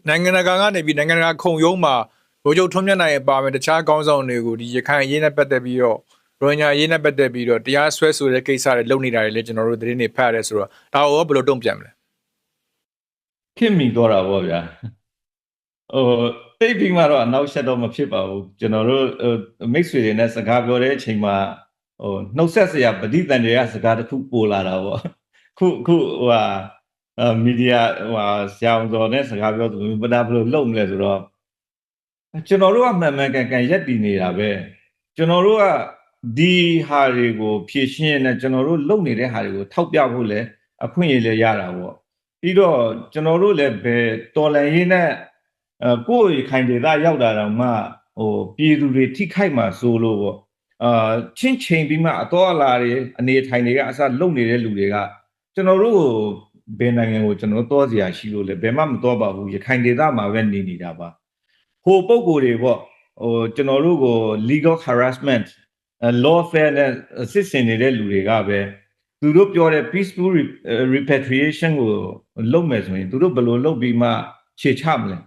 နိုင်ငံတကာကနေပြီးနိုင်ငံတကာခုံရုံးမှာဗိုလ်ချုပ်ထွန်းမြတ်နိုင်ပါမယ်တခြားကောင်းဆောင်တွေကိုဒီရခိုင်အရေးနဲ့ပတ်သက်ပြီးတော့ရိုဟင်ဂျာအရေးနဲ့ပတ်သက်ပြီးတော့တရားစွဲဆိုတဲ့ကိစ္စတွေလုပ်နေတာတွေလည်းကျွန်တော်တို့သတင်းတွေဖတ်ရတယ်ဆိုတော့ဒါကိုဘယ်လိုတုံ့ပြန်မလဲခင်မိတော့တာပေါ့ဗျာဟိုတိတ်ပြီးမှတော့အနောက်ရှက်တော့မဖြစ်ပါဘူးကျွန်တော်တို့မိတ်ဆွေတွေနဲ့စကားပြောတဲ့အချိန်မှာနှုတ်ဆက်စရာပဋိသင်္ဍေရစကားတစ်ခုပို့လာတာပေါ့ခုမီဒီယာဆရာအောင်စော်နဲ့စကားပြောသူဘယ်လိုလုပ်မလဲဆိုတော့ကျွန်တော်တို့ကမှန်မှန်ကန်ရက်တည်နေတာပဲကျွန်တော်တို့ကဒီဟာတွေကိုဖြည့်ရှင်းနေကျွန်တော်တို့လုပ်နေတဲ့ဟာတွေကိုထောက်ပြဖို့လဲအခွင့်အရေးလည်းရတာပေါ့ပြီးတော့ကျွန်တော်တို့လည်းပဲတော်လန်ရေးနဲ့ကိုယ့်ခိုင်ဒေသရောက်တာတော့မှပြည်သူတွေထိခိုက်မှာစိုးလို့ပေါ့ချင်းချိန်ပြီးမှအတော်အလာတွေအနေထိုင်တွေကအစလုံနေတဲ့လူတွေကကျွန်တော်တို့ကိုဘယ်နိုင်ငံကိုကျွန်တော်တို့တောစရာရှိလို့လဲဘယ်မှမတော်ပါဘူးရခိုင်ဒေသမှာပဲနေနေတာပါဟိုပုံကိုယ်တွေပေါ့ကျွန်တော်တို့ကို legal harassment lawfare နဲ့စစ်စင်နေတဲ့လူတွေကပဲသူတို့ပြောတဲ့ peaceful repatriation ကိုလုပ်မယ်ဆိုရင်သူတို့ဘယ်လိုလုပ်ပြီးမှခြေချမလဲ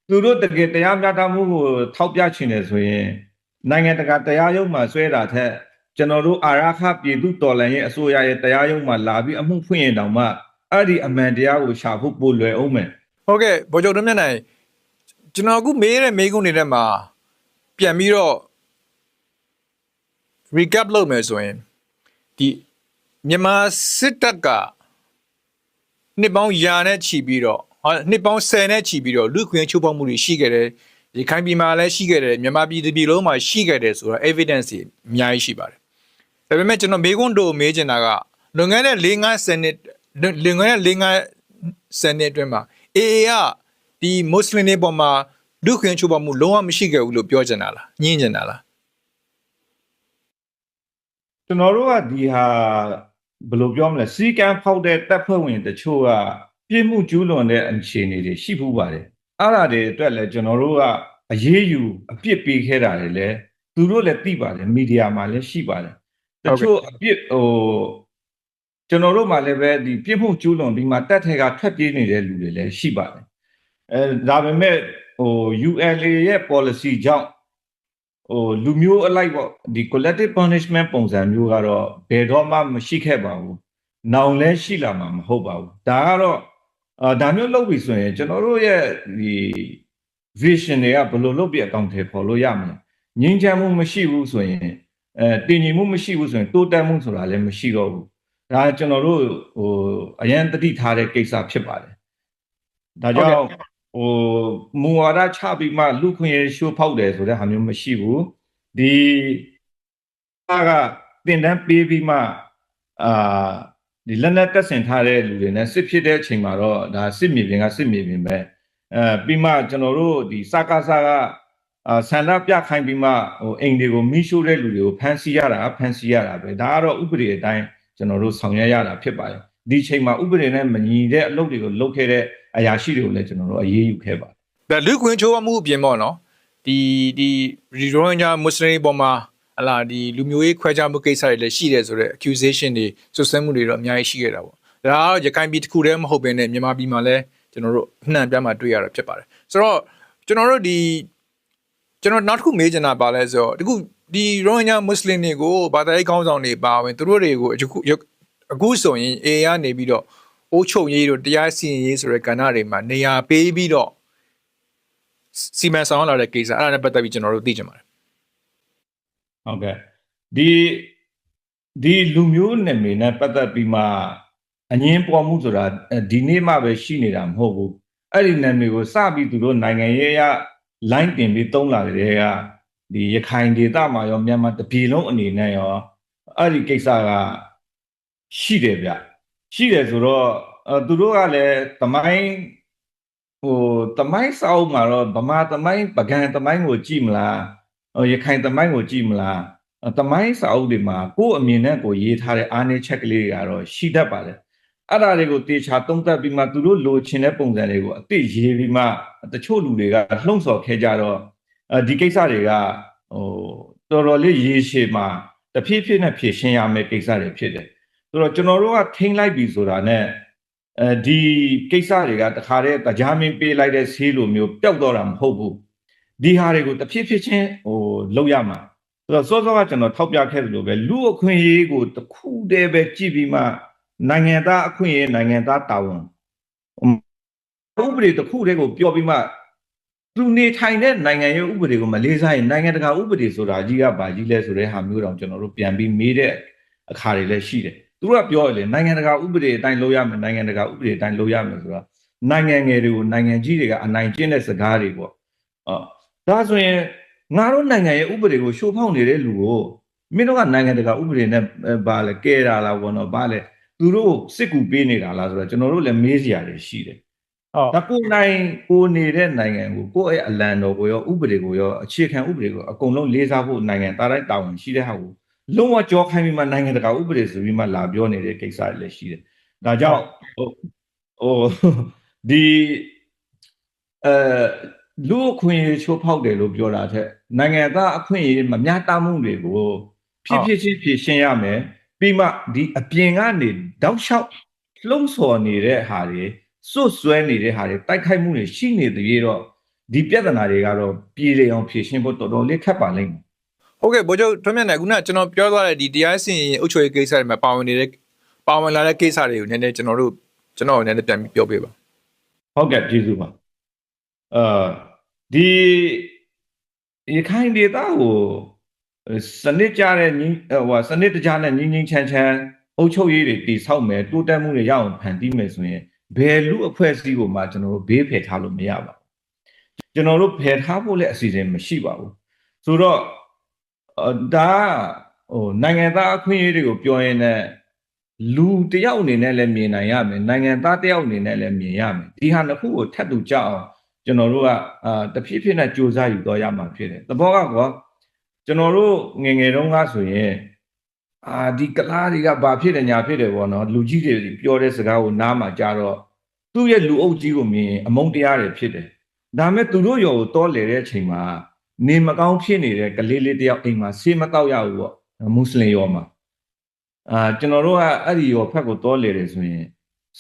သူတို့တကယ်တရားမျှတမှုကိုထောက်ပြချင်တယ်ဆိုရင်နိုင်ငံတကာတရားရုံးမှာဆွဲတာထက်ကျွန်တော်တို့အာရခပြည်သူတော်လှန်ရေးအစိုးရရဲ့တရားရုံးမှာလာပြီးအမှုဖွင့်ရင်တောင်မှအဲ့ဒီအမှန်တရားကိုရှာဖို့ပိုလွယ်အောင်မယ်ဟုတ်ကဲ့ဗိုလ်ချုပ်ထွန်းမြတ်နိုင်ကျွန်တော်အခုမေးတဲ့မေးခွန်းတွေထဲမှာပြန်ပြီးတော့ recap လုပ်မယ်ဆိုရင်ဒီမြန်မာစစ်တပ်ကနှစ်ပေါင်းရာနဲ့ချီပြီးတော့နှစ်ပေါင်း10နဲ့ချီပြီးတော့လူခွင့်ချိုးဖောက်မှုတွေရှိခဲ့တယ်ရခိုင်ပြည်မှာလည်းရှိခဲ့တယ်မြန်မာပြည်တစ်ပြည်လုံးမှာရှိခဲ့တယ်ဆိုတော့ evidence တွေအများကြီးရှိပါတယ်ဒါပေမဲ့ကျွန်တော်မေးခွန်းတို့မေးချင်တာကလွန်ခဲ့တဲ့4-5 နှစ်လွန်ခဲ့တဲ့4-5 နှစ်အတွင်းမှာ AA ကဒီမွတ်စလင်တွေပေါ်မှာလူခွင့်ချိုးဖောက်မှုလုံးဝမရှိခဲ့ဘူးလို့ပြောချင်တာလားညင်းချင်တာလားကျွန်တော်တို့ကဒီဟာဘယ်လိုပြောမလဲစီကံဖောက်တဲ့တပ်ဖွဲ့ဝင်တချို့ကပြစ်မှုကျူးလွန်တဲ့အခြေအနေတွေရှိဖူးပါတယ်အဲ့ဒါတွေအတွက်လည်းကျွန်တော်တို့ကအရေးယူအပြစ်ပေးခဲ့တာတွေလည်းသူတို့လည်းသိပါတယ်မီဒီယာမှာလည်းရှိပါတယ်တချို့အပြစ်ကျွန်တော်တို့မှလည်းပဲဒီပြစ်မှုကျူးလွန်ပြီးမှတပ်ထဲကထွက်ပြေးနေတဲ့လူတွေလည်းရှိပါတယ်ဒါပေမဲ့ULA ရဲ့ policy ကြောင့်လူမျိုးအလိုက်ပေါ့ဒီ collective punishment ပုံစံမျိုးကတော့ဘယ်တော့မှမရှိခဲ့ပါဘူး။နောင်လည်းရှိလာမှာမဟုတ်ပါဘူး။ဒါကတော့ဒါမျိုးလုပ်ပြီဆိုရင်ကျွန်တော်တို့ရဲ့ဒီ vision တွေကဘယ်လိုလုပ်ပြီးအကောင့်ထဲပေါ်လို့ရမလဲ။ငြင်းချမ်းမှုမရှိဘူးဆိုရင်တည်ငြိမ်မှုမရှိဘူးဆိုရင်တိုးတက်မှုဆိုတာလည်းမရှိတော့ဘူး။ဒါကျွန်တော်တို့အရန်တတိထားတဲ့ကိစ္စဖြစ်ပါတယ်။ဒါကြောင့်မူဝါဒချပြီးမှလူခွင့်ရေးရှိုးဖောက်တယ်ဆိုတဲ့ဟာမျိုးမရှိဘူးဒီကတင်တန်းပေးပြီးမှဒီလက်နက်တက်ဆင်ထားတဲ့လူတွေနဲ့စစ်ဖြစ်တဲ့အချိန်မှာတော့ဒါစစ်မြေပြင်ကစစ်မြေပြင်ပဲပြီးမှကျွန်တော်တို့ဒီစကားစားကဆန္ဒပြခိုင်းပြီးမှအိမ်တွေကိုမိရှို့တဲ့လူတွေကိုဖမ်းဆီးရတာပဲဒါကတော့ဥပဒေအတိုင်းကျွန်တော်တို့ဆောင်ရွက်ရတာဖြစ်ပါတယ်ဒီအချိန်မှာဥပဒေနဲ့မညီတဲ့အလုပ်တွေကိုလုပ်ခဲ့တဲ့အရာရှိတွေကိုလည်းကျွန်တော်တို့အရေးယူခဲ့ပါတယ်ဒါလူခွင့်ချိုးဖောက်မှုအပြင်ပေါ့နော်ဒီရိုဟင်ဂျာမွတ်စလင်ပေါ်မှာဟလာဒီလူမျိုးရေးခွဲခြားမှုကိစ္စတွေလည်းရှိတယ်ဆိုတော့ accusation တွေဆွဆွဲမှုတွေတော့အများကြီးရှိခဲ့တာပေါ့ဒါကတော့ရခိုင်ပြည်တစ်ခုတည်းမဟုတ်ဘဲနဲ့မြန်မာပြည်မှာလည်းကျွန်တော်တို့နှံ့ပြမှာတွေ့ရတာဖြစ်ပါတယ်ဆိုတော့ကျွန်တော်တို့ကျွန်တော်နောက်တစ်ခုမေးချင်တာပါလဲဆိုတော့ဒီရိုဟင်ဂျာမွတ်စလင်တွေကိုဘာသာရေးကောင်းဆောင်တွေပါဝင်သူတို့တွေကိုအခုဆိုရင် AA ကနေပြီးတော့အိုးချုပ်ရေးတို့တရားစီရင်ရေးဆိုတဲ့ကဏ္ဍတွေမှာနေရာပေးပြီးတော့စီမံဆောင်လာတဲ့ကိစ္စအဲ့ဒါနဲ့ပတ်သက်ပြီးကျွန်တော်တို့သိချင်ပါတယ်ဟုတ်ကဲ့ဒီလူမျိုးနယ်မြေနဲ့ပတ်သက်ပြီးမှအငင်းပွားမှုဆိုတာဒီနေ့မှပဲရှိနေတာမဟုတ်ဘူးအဲ့ဒီနယ်မြေကိုစပြီးသူတို့နိုင်ငံရေးအလိုင်းတင်ပြီးတုံးလာတဲ့ကဒီရခိုင်ဒေသမှာရောမြန်မာတပြည်လုံးအနေနဲ့ရောအဲ့ဒီကိစ္စကရှိတယ်ဗျရှိတယ်ဆိုတော့သူတို့ကလည်းသမိုင်းသမိုင်းစာအုပ်မှာတော့ဗမာသမိုင်းပကံသမိုင်းကိုကြည့်မလားရခိုင်သမိုင်းကိုကြည့်မလားသမိုင်းစာအုပ်တွေမှာကိုယ့်အမြင်နဲ့ကိုရေးထားတဲ့အားနည်းချက်ကလေးတွေကတော့ရှိတတ်ပါတယ်အဲ့ဒါတွေကိုတေချာသုံးသပ်ပြီးမှသူတို့လိုချင်တဲ့ပုံစံတွေကိုအသိရေးပြီးမှတချို့လူတွေကလှုံ့ဆော်ခဲ့ကြတော့ဒီကိစ္စတွေကတော်တော်လေးရေရှည်မှာတဖြည်းဖြည်းနဲ့ဖြည့်ရှင်းရမယ့်ကိစ္စတွေဖြစ်တယ်ဆိုတော့ကျွန်တော်တို့ကထိန်းလိုက်ပြီဆိုတာနဲ့ ဒီကိစ္စတွေကတခါတည်းတရားမင်းပေးလိုက်တဲ့ဆေးလိုမျိုးပျောက်တော့တာမဟုတ်ဘူးဒီဟာတွေကိုတဖြည်းဖြည်းချင်းလောက်ရမှာဆိုတော့စောစောကကျွန်တော်ထောက်ပြခဲ့သလိုပဲလူအခွင့်အရေးကိုတစ်ခုတည်းပဲကြည့်ပြီးမှနိုင်ငံသားအခွင့်အရေးနိုင်ငံသားတာဝန်ဥပဒေတစ်ခုတည်းကိုပြောပြီးမှသူနေထိုင်တဲ့နိုင်ငံရဲ့ဥပဒေကိုမလေးစားရင်နိုင်ငံတကာဥပဒေဆိုတာကြီးကဘာကြီးလဲဆိုတဲ့ဟာမျိုးတောင်ကျွန်တော်တို့ပြန်ပြီးမေးတဲ့အခါတွေလည်းရှိတယ်သူတို့ကပြောရလေနိုင်ငံတကာဥပဒေအတိုင်းလုပ်ရမယ်နိုင်ငံတကာဥပဒေအတိုင်းလုပ်ရမယ်ဆိုတော့နိုင်ငံငယ်တွေကိုနိုင်ငံကြီးတွေကအနိုင်ကျင့်တဲ့စကားတွေပေါ့ဒါဆိုရင်ငါတို့နိုင်ငံရဲ့ဥပဒေကိုရှိုးဖောက်နေတဲ့လူကိုမင်းတို့ကနိုင်ငံတကာဥပဒေနဲ့ဘာလဲကဲတာလားဘောနော်ဘာလဲသူတို့စစ်ကူပေးနေတာလားဆိုတော့ကျွန်တော်တို့လည်းမေးစရာတွေရှိတယ်ဒါကိုနိုင်ကိုနေတဲ့နိုင်ငံကိုကိုယ့်ရဲ့အလံတော်ကိုရောဥပဒေကိုရောအခြေခံဥပဒေကိုအကုန်လုံးလေးစားဖို့နိုင်ငံသားတိုင်းတာဝန်ရှိတဲ့ဟာကိုလုံးဝကြောခိုင်းပြီးမှနိုင်ငံတကာဥပဒေဆိုပြီးမှလာပြောနေတဲ့ကိစ္စတွေလည်းရှိတယ်။ဒါကြောင့်ဒီလူအခွင့်အရေးချိုးဖောက်တယ်လို့ပြောတာထက်နိုင်ငံသားအခွင့်အရေးမမျှတမှုတွေကိုဖြည်းဖြည်းချင်းဖြည့်ရှင်းရမယ်ပြီးမှဒီအပြင်ကနေတောက်လျှောက်လှုံ့ဆော်နေတဲ့ဟာတွေစွတ်စွဲနေတဲ့ဟာတွေတိုက်ခိုက်မှုတွေရှိနေသေးတော့ဒီပြဿနာတွေကတော့ပြည်လေအောင်ဖြည့်ရှင်းဖို့တော်တော်လေးခက်ပါလိမ့်မယ်ဟုတ်ကဲ့ဗိုလ်ချုပ်ထွန်းမြတ်နိုင်ခုနကျွန်တော်ပြောသွားတဲ့ဒီတရားစီရင်အုပ်ချုပ်ရေးကိစ္စတွေမှာပါဝင်လာတဲ့ကိစ္စတွေကိုနည်းနည်းကျွန်တော်နည်းနည်းပြန်ပြီးပြောပြပါဟုတ်ကဲ့ကျေးဇူးပါဒီရခိုင်ဒေသကိုစနစ်ကြတဲ့စနစ်တကျနဲ့ငြင်းချမ်းအုပ်ချုပ်ရေးတွေတည်ဆောက်မယ်တိုးတက်မှုတွေရအောင်ဖန်တီးမယ်ဆိုရင်ဘယ်လူအဖွဲ့အစည်းကိုမှကျွန်တော်တို့ဘေးဖယ်ထားလို့မရပါဘူးကျွန်တော်တို့ဖယ်ထားဖို့လည်းအစီအစဉ်မရှိပါဘူးဆိုတော့ဒါနိုင်ငံသားအခွင့်အရေးတွေကိုပြောရင်လည်းလူတယောက်အနေနဲ့လည်းမြင်နိုင်ရမယ်နိုင်ငံသားတယောက်အနေနဲ့လည်းမြင်ရမယ်ဒီဟာနှစ်ခုကိုထပ်တူကြအောင်ကျွန်တော်တို့ကတဖြည်းဖြည်းနဲ့စူးစမ်းယူတော့ရမှာဖြစ်တယ်သဘောကောကျွန်တော်တို့ငယ်ငယ်တုန်းကဆိုရင်ဒီကလားတွေကဘာဖြစ်တယ်ညာဖြစ်တယ်ပေါ့နော်လူကြီးတွေပြောတဲ့စကားကိုနားမှာကြားတော့သူ့ရဲ့လူအုပ်ကြီးကိုမြင်အမုန်းတရားတွေဖြစ်တယ်ဒါမဲ့သူတို့ရောကိုတောလေတဲ့အချိန်မှာနေမကောင်းဖြစ်နေတဲ့ကလေးလေးတယောက်အိမ်မှာဆေးမတောက်ရဘူးပေါ့မွတ်စလင်ရောမှာကျွန်တော်တို့ကအဲ့ဒီရောဖက်ကိုတောလေတယ်ဆိုရင်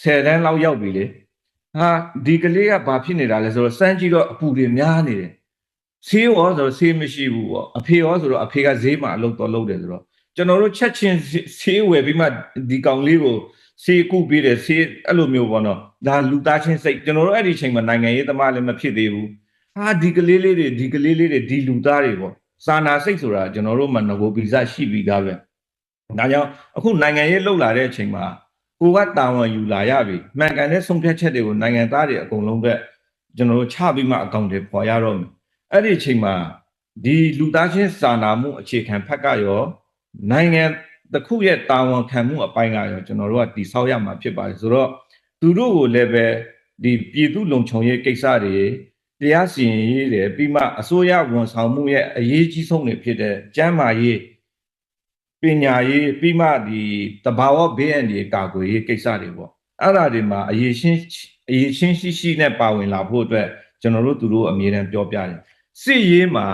10တန်းလောက်ရောက်ပြီလေဒီကလေးကဘာဖြစ်နေတာလဲဆိုတော့စမ်းကြည့်တော့အပူတွေများနေတယ်ဆေးရောဆိုတော့ဆေးမရှိဘူးပေါ့အဖေရောဆိုတော့အဖေကဈေးမှာအလုပ်တော်လုပ်တယ်ဆိုတော့ကျွန်တော်တို့ချက်ချင်းဆေးဝယ်ပြီးမှဒီကောင်လေးကိုဆေးကုပေးတယ်ဆေးအဲ့လိုမျိုးပေါ့နော်ဒါလူသားချင်းစိတ်ကျွန်တော်တို့အဲ့ဒီအချိန်မှာနိုင်ငံရေးသမားလည်းမဖြစ်သေးဘူးဒီကလေးလေးတွေဒီလူသားတွေပေါ့စာနာစိတ်ဆိုတာကျွန်တော်တို့မှာငကိုဗီဇရှိပြီးသားပဲဒါကြောင့်အခုနိုင်ငံရေးလှုပ်လာတဲ့အချိန်မှာကိုကတာဝန်ယူလာရပြီမှန်ကန်တဲ့ဆုံးဖြတ်ချက်တွေကိုနိုင်ငံသားတွေအကုန်လုံးပဲကျွန်တော်တို့ချပြီးမှအကောင့်တွေပေါ်ရတော့မယ်အဲ့ဒီအချိန်မှာဒီလူသားချင်းစာနာမှုအခြေခံဖက်ကရောနိုင်ငံတစ်ခုရဲ့တာဝန်ခံမှုအပိုင်းကရောကျွန်တော်တို့ကတည်ဆောက်ရမှာဖြစ်ပါတယ်ဆိုတော့သူတို့ကိုလည်းပဲဒီပြည်သူလုံခြုံရေးကိစ္စတွေတရားစီရင်ရေးတွေပြီးမှအစိုးရဝန်ဆောင်မှုရဲ့အရေးကြီးဆုံးတွေဖြစ်တဲ့ကျန်းမာရေးပညာရေးပြီးမှဒီတဘာဝဘေးအန္တရာယ်ကာကွယ်ရေးကိစ္စတွေပေါ့အဲ့ဒါတွေမှာအရေးရှင်းရှိနဲ့ပါဝင်လာဖို့အတွက်ကျွန်တော်တို့သူတို့အမြဲတမ်းပြောပြတယ်စစ်ရေးမှာ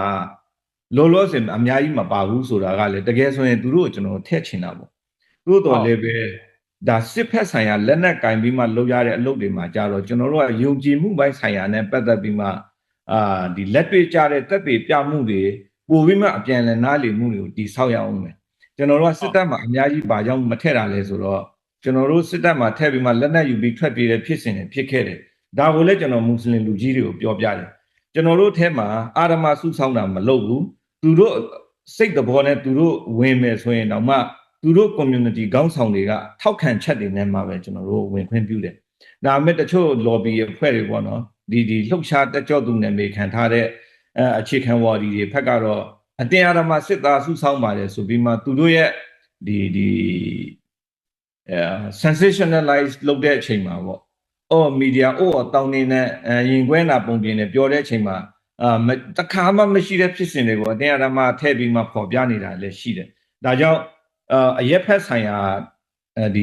လောလောဆယ်အများကြီးမပါဘူးဆိုတာကလည်းတကယ်ဆိုရင်သူတို့ကိုကျွန်တော်ထည့်ချင်တာပေါ့သို့တော်လည်းပဲဒါစစ်ဖက်ဆိုင်ရာလက်နက်ကင်ပြီးမှလုပ်ရတဲ့အလုပ်တွေမှာကြတော့ကျွန်တော်တို့ကယုံကြည်မှုပိုင်းဆိုင်ရာနဲ့ပတ်သက်ပြီးမှဒီလက်တွေ့ကြတဲ့တက်ပေပြမှုတွေပို့ပြီးမှအပြန်လည်နားလည်မှုတွေကိုတည်ဆောက်ရအောင်မယ်ကျွန်တော်တို့ကစစ်တပ်မှာအများကြီးဘာကြောင့်မထည့်တာလဲဆိုတော့ကျွန်တော်တို့စစ်တပ်မှာထည့်ပြီးမှလက်နက်ယူပြီးထွက်ပြေးတဲ့ဖြစ်စဉ်တွေဖြစ်ခဲ့တယ်ဒါကိုလည်းကျွန်တော်မွတ်စလင်လူကြီးတွေကိုပြောပြတယ်ကျွန်တော်တို့ထဲမှာအာရမစုဆောင်းတာမလုပ်ဘူးသူတို့စိတ်သဘောနဲ့သူတို့ဝင်မယ်ဆိုရင်တော့မှသူတို့ community ခေါင်းဆောင်တွေကထောက်ခံချက်တွေနဲ့မှပဲကျွန်တော်တို့ဝင်ခွင့်ပြုတယ်ဒါပေမဲ့တချို့ lobby အဖွဲ့တွေပေါ့နော်ဒီလှုပ်ရှားတက်ကြော့သူနဲ့မေခံထားတဲ့အခြေခံဝါဒီတွေဖက်ကတော့အတင်းအဓမ္မစစ်သားစုဆောင်းပါတယ်ဆိုပြီးမှသူတို့ရဲ့ဒီ sensationalize လုပ်တဲ့အချိန်မှာပေါ့မီဒီယာတောင်းနေတဲ့ရင်ခွဲနာပုံပြင်နဲ့ပြောတဲ့အချိန်မှာတခါမှမရှိတဲ့ဖြစ်စဉ်တွေကိုအတင်းအဓမ္မထည့်ပြီးမှပေါ်ပြနေတာလည်းရှိတယ်ဒါကြောင့်အရက်ဖက်ဆိုင်ရာဒ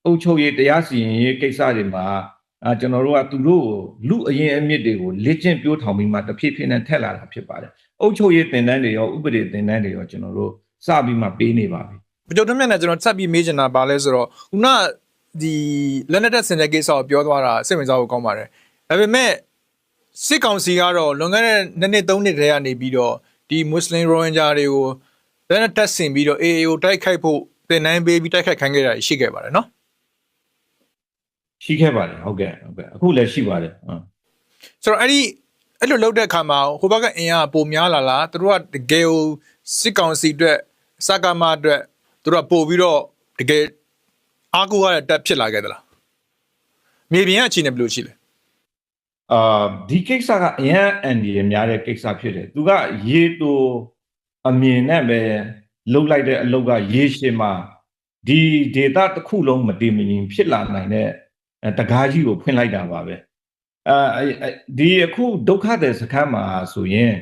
ီအုပ်ချုပ်ရေးတရားစီရင်ရေးကိစ္စတွေမှာကျွန်တော်တို့ကသူတို့လူအရင်အမြစ်တွေကိုလက်ကျင့်ပြိုးထောင်ပြီးမှတဖြည်းဖြည်းနဲ့ထက်လာတာဖြစ်ပါတယ်အုပ်ချုပ်ရေးသင်တန်းတွေရောဥပဒေသင်တန်းတွေရောကျွန်တော်တို့စပြီးမှပေးနေပါပြီဗိုလ်ချုပ်ထွန်းမြတ်နဲ့ကျွန်တော်ဆက်ပြီးမေးချင်တာပါလဲဆိုတော့ခုန ဒီလက်နက်တက်စင်တဲ့ကိစ္စကိုပြောသွားတာစိတ်ဝင်စားဖို့ကောင်းပါတယ်ဒါပေမဲ့စစ်ကောင်စီကတော့လွန်ခဲ့တဲ့2နှစ်3နှစ်တည်းကနေပြီးတော့ဒီမွတ်စလင်ရိုဟင်ဂျာတွေကိုလက်နက်တက်ဆင်ပြီးတော့ AA ကိုတိုက်ခိုက်ဖို့တင်နိုင်ပေးပြီးတိုက်ခိုက်ခိုင်းခဲ့တာရှိခဲ့ပါတယ်နော်ရှိခဲ့ပါတယ်ဟုတ်ကဲ့အခုလည်းရှိပါတယ်ဆိုတော့အဲ့လိုလုပ်တဲ့အခါမှာဟိုဘက်ကအင်အားပိုများလာလားသူတို့ကတကယ်ကိုစစ်ကောင်စီအတွက်စကားမအတွက်သူတို့ကပို့ပြီးတော့တကယ်အားကိုးရတဲ့တက်ဖြစ်လာခဲ့သလားမြေပြင်ကအခြေအနေဘယ်လိုရှိလဲဒီကိစ္စကအရင်အန်ဒီရများတဲ့ကိစ္စဖြစ်တယ်သူကရေတူအမြင်နဲ့ပဲလှုပ်လိုက်တဲ့အလုပ်ကရေရှည်မှာဒီဒေတာတစ်ခုလုံးမတည်မငြိမ်ဖြစ်လာနိုင်တဲ့တကားကြီးကိုဖွင့်လိုက်တာပါပဲဒီအခုဒုက္ခတဲ့စခန်းမှာဆိုရင်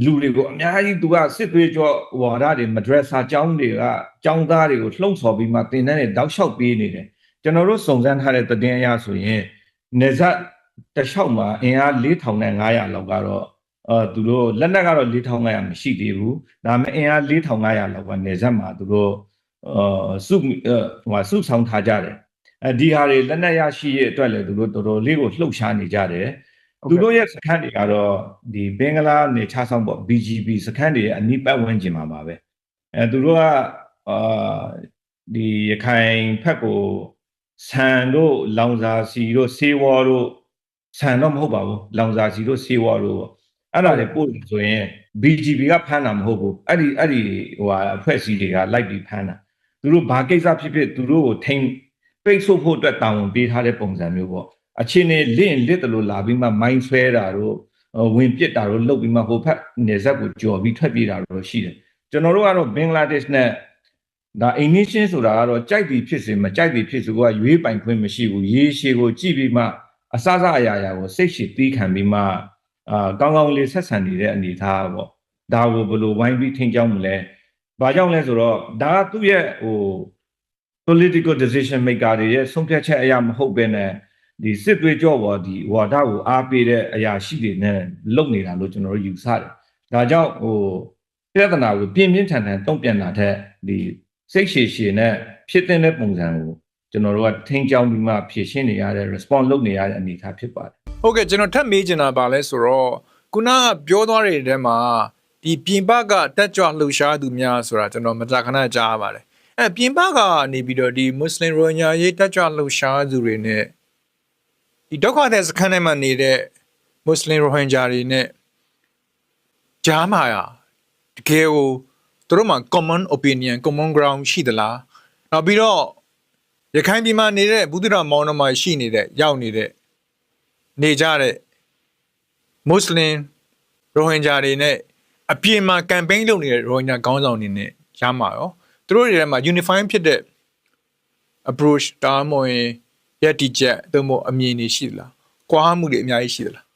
လူတွေကိုအများကြီးသူကစစ်သွေးကြောဝါဒတွေမဒရက်စာကျောင်းတွေကကျောင်းသားတွေကိုလှုံ့ဆော်ပြီးမှတင်တဲ့တောက်လျှောက်ပေးနေတယ်ကျွန်တော်တို့စုံစမ်းထားတဲ့သတင်းအရဆိုရင်နေဇတ်တလျှောက်မှာအင်အား4500လောက်ကတော့သူတို့လက်နက်ကတော့4500မရှိသေးဘူးဒါပေမဲ့အင်အား4500လောက်ကနေဇတ်မှာသူတို့စုဆောင်ထားကြတယ်ဒီဟာတွေလက်နက်ရရှိရဲ့အတွက်လည်းသူတို့တော်တော်လေးကိုလှုပ်ရှားနေကြတယ်သူတို့ရဲ့စခန်းတွေကတော့ဒီဘင်္ဂလားနေချဆောင်ပေါ့ BGB စခန်းတွေရဲ့အနိပတ်ဝန်းကျင်မှာပါပဲသူတို့ကဒီရခိုင်ဖက်ကိုဆန်တို့လောင်စာစီတို့ဆေးဝါးတို့ဆန်တော့မဟုတ်ပါဘူးလောင်စာစီတို့ဆေးဝါးတို့အဲ့ဒါတွေပို့လို့ဆိုရင် BGB ကဖမ်းတာမဟုတ်ဘူးအဲ့ဒီဟိုအဖွဲ့အစည်းတွေကလိုက်ပြီးဖမ်းတာသူတို့ဘာကိစ္စဖြစ်ဖြစ်သူတို့ကိုထိန်းပိတ်ဆို့ဖို့အတွက်တာဝန်ပေးထားတဲ့ပုံစံမျိုးပေါ့အခြေအနေလစ်တယ်လို့လာပြီးမှမိုင်းဆွဲတာတို့ဝင်ပစ်တာတို့လုပ်ပြီးမှဟိုဖက်နေဆက်ကိုကြော်ပြီးထွက်ပြေးတာတို့ရှိတယ်ကျွန်တော်တို့ကတော့ဘင်္ဂလားဒေ့ရှ်နဲ့ဒါအိန္ဒိယဆိုတာကတော့ကြိုက်ပြီးဖြစ်စေမကြိုက်ပြီးဖြစ်စေကရွေးပိုင်ခွင့်မရှိဘူးရေရှည်ကိုကြည့်ပြီးမှအစအရာကိုစိတ်ရှည်သီးခံပြီးမှကောင်းကောင်းလေးဆက်ဆံနေတဲ့အနေအထားပေါ့ဒါကိုဘယ်လိုဝိုင်းပြီးထိန်းကျောင်းမလဲဘာကြောင့်လဲဆိုတော့ဒါကသူ့ရဲ့ဟို political decision maker တွေရဲ့ဆုံးဖြတ်ချက်အရာမဟုတ်ဘဲနဲ့ဒီစစ်သွေးကြောပေါ်ဒီဝါဒကိုအားပေးတဲ့အရာရှိတွေနဲ့လုပ်နေတာလို့ကျွန်တော်တို့ယူဆတယ်ဒါကြောင့်ဟိုပြဿနာကိုပြင်းပြင်းထန်ထန်တုံ့ပြန်တာတဲ့ဒီစိတ်ရှည်ရှည်နဲ့ဖြစ်တဲ့ပုံစံကိုကျွန်တော်တို့ကထိန်းကျောင်းပြီးမှဖြည့်ရှင်းနေရတဲ့ response လုပ်နေရတဲ့အနေအထားဖြစ်ပါတယ်ဟုတ်ကဲ့ကျွန်တော်ထပ်မေးချင်တာပါလဲဆိုတော့ခုနကပြောသွားတဲ့တဲမှာဒီပြင်ပကတက်ကြွလှူရှားသူများဆိုတာကျွန်တော်မကြာခဏကြားရပါတယ်ပြင်ပကနေပြီးတော့ဒီမွတ်စလင်ရိုဟင်ဂျာရေးတက်ကြွလှူရှားသူတွေနဲ့ဒီဒုက္ခသည်စခန်းထဲမှာနေတဲ့မွတ်စလင်ရိုဟင်ဂျာတွေနဲ့ကြားမှာတကယ်ကိုသူတို့မှာ common opinion common ground ရှိသလားနောက်ပြီးတော့ရခိုင်ပြည်မှာနေတဲ့ဘူးသီးတောင်မောင်နှမရှိနေတဲ့ရောက်နေတဲ့နေကြတဲ့မွတ်စလင်ရိုဟင်ဂျာတွေနဲ့အပြင်မှာ campaign လုပ်နေတဲ့ရိုဟင်ဂျာခေါင်းဆောင်တွေနဲ့ရမှာရောသူတို့တွေထဲမှာ unifying ဖြစ်တဲ့ approach တားမဝင်ရက်တီချက်သို့မဟုတ်အမြင်တွေရှိသလားကွာမှုတွေအများကြီးရှိသလား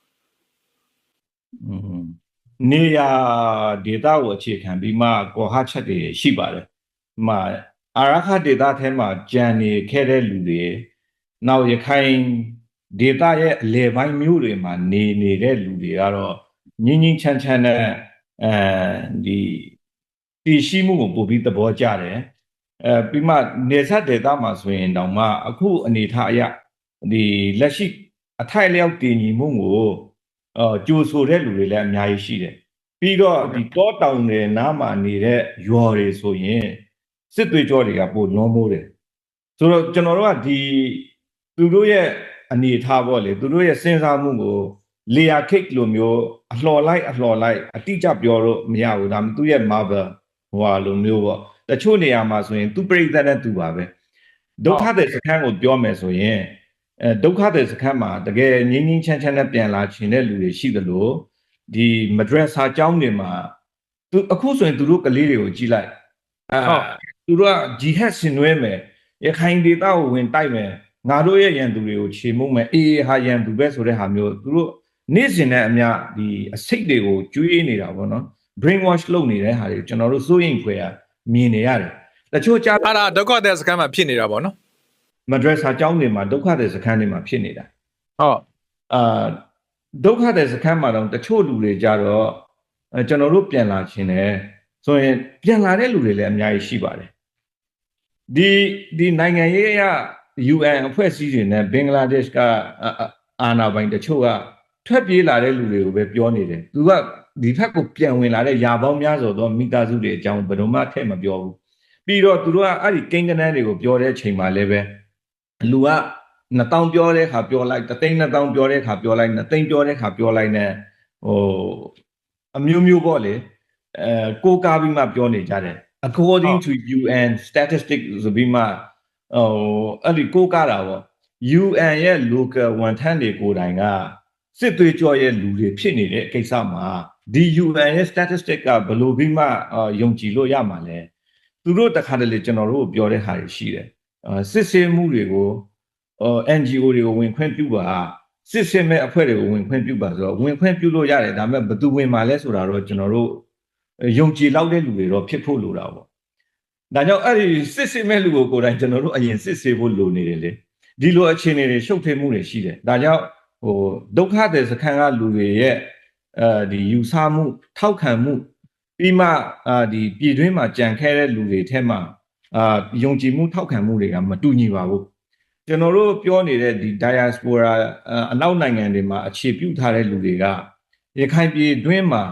နေရာဒေတာကိုအခြေခံပြီးမှကောဟချက်တွေရှိပါတယ်အာရခဒေတာထဲမှာကြံနေခဲ့တဲ့လူတွေနောက်ရခိုင်ဒေတာရဲ့အလယ်ပိုင်းမျိုးတွေမှာနေတဲ့လူတွေကတော့ငင်းငင်းချမ်းချမ်းနဲ့ဒီတည်ရှိမှုကိုပို့ပြီးသဘောကျတယ်ပြီးမှနေဆက်ဒေတာမှာဆိုရင်တောင်မှအခုအနေထားအရဒီလက်ရှိအထိုက်လျောက်တည်ညီမှုကိုကြိုဆိုတဲ့လူတွေလည်းအများကြီးရှိတယ်ပြီးတော့ဒီတောတောင်တွေနားမှာနေတဲ့ရွာတွေဆိုရင်စစ်သွေးကြောတွေကပိုလွန်မိုးတယ်ဆိုတော့ကျွန်တော်တို့ကဒီသူတို့ရဲ့အနေထားပေါ့လေသူတို့ရဲ့စဉ်းစားမှုကိုလေယာခိတ်လိုမျိုးအလှော်လိုက်အတိအကျပြောလို့မရဘူးဒါမှသူရဲ့ marvel ဟိုလိုမျိုးပေါ့တချို့နေရာမှာဆိုရင်သူပြိသက်တဲ့သူပါပဲဒုက္ခတဲ့စခန်းကိုပြောမယ်ဆိုရင်ဒုက္ခတဲ့စခန်းမှာတကယ်ငင်းငင်းချမ်းချမ်းနဲ့ပြန်လာချင်တဲ့လူတွေရှိသလိုဒီမဒရက်စာကျောင်းတွေမှာသူအခုဆိုရင်သူတို့ကလေးတွေကိုကြည့်လိုက်သူတို့ကဂျီဟက်ဆင်နွဲမယ်ရခိုင်ဒေသကိုဝင်တိုက်မယ်ငါတို့ရဲ့ရန်သူတွေကိုခြေမှုမယ်အေးဟာရန်သူပဲဆိုတဲ့ဟာမျိုးသူတို့နေ့စဉ်နဲ့အမျှဒီအစိတ်တွေကိုကျွေးနေတာပေါ့နော် brain wash လုပ်နေတဲ့ဟာတွေကျွန်တော်တို့စိုးရိမ်ဖွယ်မြင်နေရတယ်တချို့ကြားတာဒုက္ခသည်စခန်းမှာဖြစ်နေတာပေါ့နော်မဒရက်စာကျောင်းတွေမှာဒုက္ခသည်စခန်းတွေမှာဖြစ်နေတာဟုတ်ဒုက္ခသည်စခန်းမှာတော့တချို့လူတွေကြတော့ကျွန်တော်တို့ပြန်လာခြင်းတယ်ဆိုရင်ပြန်လာတဲ့လူတွေလည်းအများကြီးရှိပါတယ် ဒီနိုင်ငံရေးအရ UN အဖွဲ့အစည်းတွေနဲ့ဘင်္ဂလားဒေ့ရှ်ကအာဏာပိုင်တချို့ကထွက်ပြေးလာတဲ့လူတွေကိုပဲပြောနေတယ်သူကဒီဘက်ကိုပြန်ဝင်လာတဲ့ယာပေါင်းများစွာသောမိသားစုတွေအကြောင်းဘယ်တော့မှထည့်မပြောဘူးပြီးတော့သူတို့ကအဲ့ဒီကိန်းဂဏန်းတွေကိုပြောတဲ့အချိန်မှာလည်းပဲလူက2000ပြောတဲ့ခါပြောလိုက်3,200ပြောတဲ့ခါပြောလိုက်2သိန်းပြောတဲ့ခါပြောလိုက်နဲ့ဟိုအမျိုးမျိုးပေါ့လေကိုကားပြီးမှပြောနေကြတယ် according to UN statistic ဆိုပြီးမှအဲ့ဒီကိုကားတာပေါ့ UN ရဲ့ local ဝန်ထမ်းတွေကိုယ်တိုင်ကစစ်သွေးကြောရဲ့လူတွေဖြစ်နေတဲ့ကိစ္စမှာဒီ UN ရဲ့ statistic ကဘယ်လိုပြီးမှယုံကြည်လို့ရမှာလဲသူတို့တခါတလေကျွန်တော်တို့ပြောတဲ့ဟာတွေရှိတယ်စစ်ဆေးမှုတွေကို NGO တွေကိုဝင်ခွင့်ပြုပါစစ်ဆေးမဲ့အဖွဲ့တွေကိုဝင်ခွင့်ပြုပါဆိုတော့ဝင်ခွင့်ပြုလို့ရတယ်ဒါပေမဲ့ဘယ်သူဝင်မှာလဲဆိုတာတော့ကျွန်တော်တို့ယုံကြည်လောက်တဲ့လူတွေတော့ဖြစ်ဖို့လိုတာပေါ့ဒါကြောင့်အဲ့ဒီစစ်ဆေးမဲ့လူကိုကိုယ်တိုင်ကျွန်တော်တို့အရင်စစ်ဆေးဖို့လိုနေတယ်လေဒီလိုအခြေအနေတွေရှုပ်ထွေးမှုတွေရှိတယ်ဒါကြောင့်ဒုက္ခသည်စခန်းကလူတွေရဲ့ဒီယူဆမှုထောက်ခံမှုပြီးမှဒီပြည်တွင်းမှာကြံခဲ့တဲ့လူတွေထဲမှာယုံကြည်မှုထောက်ခံမှုတွေကမတူညီပါဘူးကျွန်တော်တို့ပြောနေတဲ့ဒီ diaspora အနောက်နိုင်ငံတွေမှာအခြေပြုထားတဲ့လူတွေကရခိုင်ပြည်တွင်းမှာ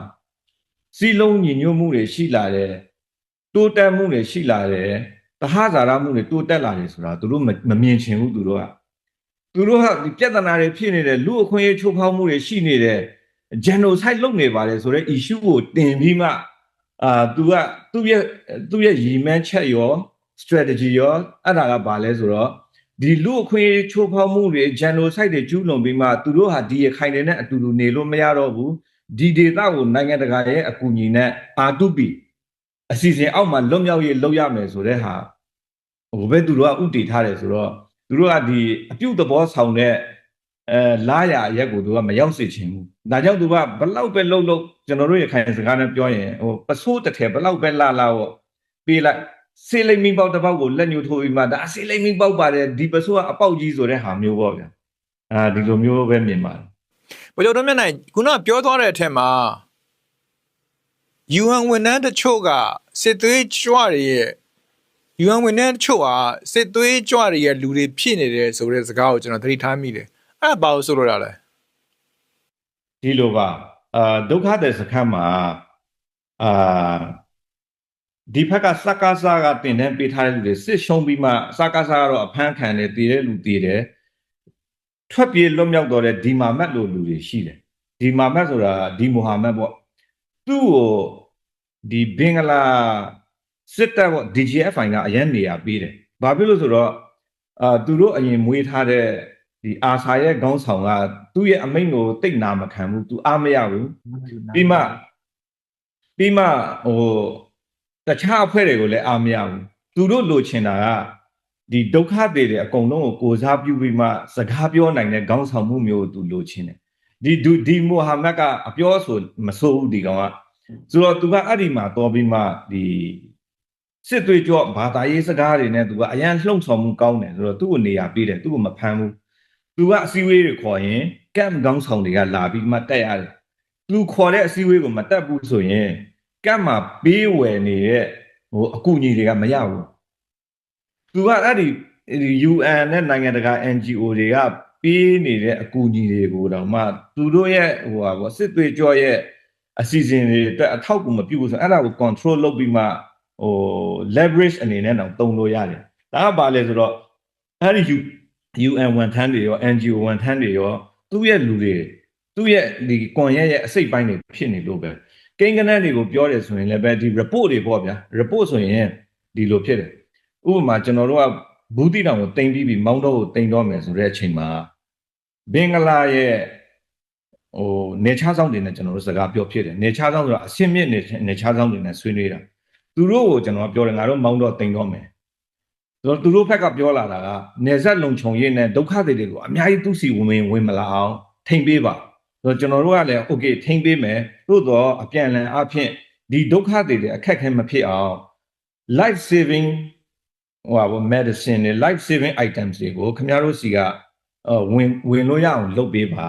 စီလုံးညီညွတ်မှုတွေရှိလာတယ်တိုးတက်မှုတွေရှိလာတယ်တဟဇာရမှုတွေတိုးတက်လာတယ်ဆိုတာသူတို့မမြင်ချင်ဘူးသူတို့ကဒီပြဿနာတွေဖြစ်နေတယ်လူအခွင့်အရေးချိုးဖောက်မှုတွေရှိနေတယ် genocide လုပ်နေပါတယ်ဆိုတော့ issue ကိုတင်ပြီးမှသူကသူ့ရဲ့ရည်မှန်းချက်ရော strategy ရောအဲ့ဒါကဘာလဲဆိုတော့ဒီလူအခွင့်အရေးချိုးဖောက်မှုတွေ genocide တွေကျူးလွန်ပြီးမှသူတို့ဟာဒီရခိုင်တွေနဲ့အတူတူနေလို့မရတော့ဘူးဒီဒေသကိုနိုင်ငံတကာရဲ့အကူအညီနဲ့ R2P အစီအစဉ်အောက်မှာလွတ်မြောက်ရေးလုပ်ရမယ်ဆိုတဲ့ဟာဘယ်သူတို့ကဥတည်ထားတယ်ဆိုတော့သူတို့ကဒီအပြုတ်သဘောဆောင်တဲ့လာရအရက်ကိုသူကမရောက်စေချင်ဘူးဒါကြောင့်သူကဘလောက်ပဲလှုပ်ကျွန်တော်တို့ရခိုင်စကားနဲ့ပြောရင်ပစိုးတစ်ထည်ဘလောက်ပဲလာပေါ့ပေးလိုက်ဆေးလိမ့်မင်းပေါက်တစ်ပေါက်ကိုလက်ညှိုးထိုးပြီးမှဒါဆေးလိမ့်မင်းပေါက်ပါတယ်ဒီပစိုးကအပေါက်ကြီးဆိုတဲ့ဟာမျိုးပေါ့ဗျာဒီလိုမျိုးပဲမြင်ပါတယ်ဘယ်လိုတော့မျက်နှာခုနပြောသွားတဲ့အထက်မှာ UN ဝန်ထမ်းတချို့ကစစ်သွေးကြွတွေရဲ့ UN ဝန်ထမ်းတချို့ကစစ်သွေးကြွတွေရဲ့လူတွေဖြစ်နေတယ်ဆိုတဲ့စကားကိုကျွန်တော်သတိထားမိတယ်အဲ့ဒါဘာလို့ဆိုလို့ရလဲဒီလိုပါဒုက္ခသည်စခန်းမှာဒီဘက်ကစကားစားကတင်တန်းပေးထားတဲ့လူတွေစစ်ရှုံးပြီးမှစကားစားကတော့အဖမ်းခံတယ်တည်တဲ့လူတည်တယ်ထွက်ပြေးလွတ်မြောက်တော့တဲ့ဒီမာမတ်လိုလူတွေရှိတယ်ဒီမာမတ်ဆိုတာဒီမိုဟာမက်ပေါ့သူ့ကိုဒီဘင်္ဂလားစစ်တပ်ပေါ့ DGFI ကအရန်နေရာပေးတယ်ဘာဖြစ်လို့ဆိုတော့သူတို့အရင်မွေးထားတဲ့ဒီအာဆာရဲ့ခေါင်းဆောင်ကသူ့ရဲ့အမိန့်ကိုတိတ်နာမခံဘူးသူအားမရဘူးပြီးမှတခြားအဖွဲ့တွေကိုလည်းအားမရဘူးသူတို့လိုချင်တာကဒီဒုက္ခတွေအကုန်လုံးကိုကိုစားပြုပြီးမှစကားပြောနိုင်တဲ့ခေါင်းဆောင်မှုမျိုးကိုသူလိုချင်တယ်ဒီမိုဟာမက်ကအပြောဆိုမဆိုးဘူးဒီကောင်ကဆိုတော့သူကအဲ့ဒီမှာတော်ပြီးမှဒီစစ်သွေးကြောဘာသာရေးစကားတွေနဲ့သူကအရန်လှုံ့ဆော်မှုကောင်းတယ်ဆိုတော့သူ့ကိုနေရာပေးတယ်သူ့ကိုမဖမ်းဘူးသူကအစည်းအဝေးတွေခေါ်ရင်ကမ်ကောင်းဆောင်တွေကလာပြီးမှတက်ရတယ်သူခေါ်တဲ့အစည်းအဝေးကိုမတက်ဘူးဆိုရင်ကမ်မှာပေးဝယ်နေတဲ့အကူအညီတွေကမရဘူးသူကအဲ့ဒီ UN နဲ့နိုင်ငံတကာ NGO တွေကပေးနေတဲ့အကူအညီတွေကိုတော့မှသူတို့ရဲ့စစ်သွေးကြောရဲ့အစီအစဉ်တွေအတွက်အထောက်အကူမပြုဘူးဆိုအဲ့ဒါကို control လုပ်ပြီးမှleverage အနေနဲ့တော့တုံလို့ရတယ်ဒါကဘာလဲဆိုတော့အဲ့ဒီ UN ဝန်ထမ်းတွေရော NGO ဝန်ထမ်းတွေရောသူ့ရဲ့လူတွေသူ့ရဲ့ဒီကွန်ရက်ရဲ့အစိတ်ပိုင်းတွေဖြစ်နေလို့ပဲကိန်းဂဏန်းတွေကိုပြောတယ်ဆိုရင်လည်းပဲဒီ report တွေပေါ့ဗျာ report ဆိုရင်ဒီလိုဖြစ်တယ်ဥပမာကျွန်တော်တို့ကဘူးတိတောင်ကိုတင်ပြီးမောင်းတော့ကိုတင်တော့မယ်ဆိုတဲ့အချိန်မှာဘင်္ဂလားရဲ့နေချဆောင်တွေနဲ့ကျွန်တော်တို့စကားပြောဖြစ်တယ်နေချဆောင်ဆိုတာအရှင်းမြင့်နေချဆောင်တွေနဲ့ဆွေးနွေးတာသူတို့ကိုကျွန်တော်ပြောတယ်ငါတို့မောင်းတော့တင်တော့မယ်သူတို့ဘက်ကပြောလာတာကနေဆက်လုံခြုံရေးနဲ့ဒုက္ခတွေကိုအများကြီးသူစီဝင်မလာအောင်ထိမ့်ပေးပါဆိုတော့ကျွန်တော်တို့ကလည်း okay ထိမ့်ပေးမယ်သို့တော့အပြန်အလှန်အဖြစ်ဒီဒုက္ခတွေအခက်ခဲမဖြစ်အောင် life saving medicine တွေ life saving items တွေကိုခင်ဗျားတို့စီကဝင်လို့ရအောင်လုပ်ပေးပါ